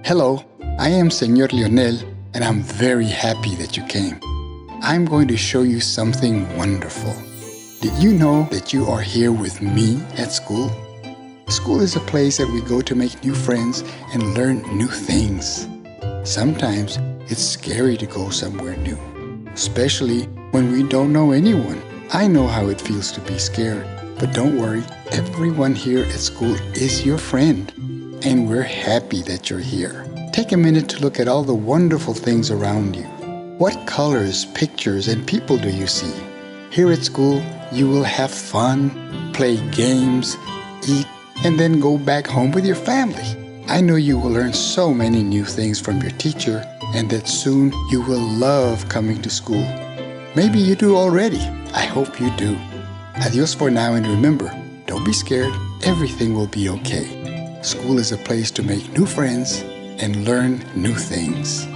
Hello, I am Senor Leonel, and I'm very happy that you came. I'm going to show you something wonderful. Did you know that you are here with me at school? School is a place that we go to make new friends and learn new things. Sometimes it's scary to go somewhere new, especially when we don't know anyone. I know how it feels to be scared, but don't worry, everyone here at school is your friend, and we're happy that you're here. Take a minute to look at all the wonderful things around you. What colors, pictures, and people do you see? Here at school, you will have fun, play games, eat, and then go back home with your family. I know you will learn so many new things from your teacher, and that soon you will love coming to school. Maybe you do already. I hope you do. Adios for now, and remember, don't be scared. Everything will be okay. School is a place to make new friends and learn new things.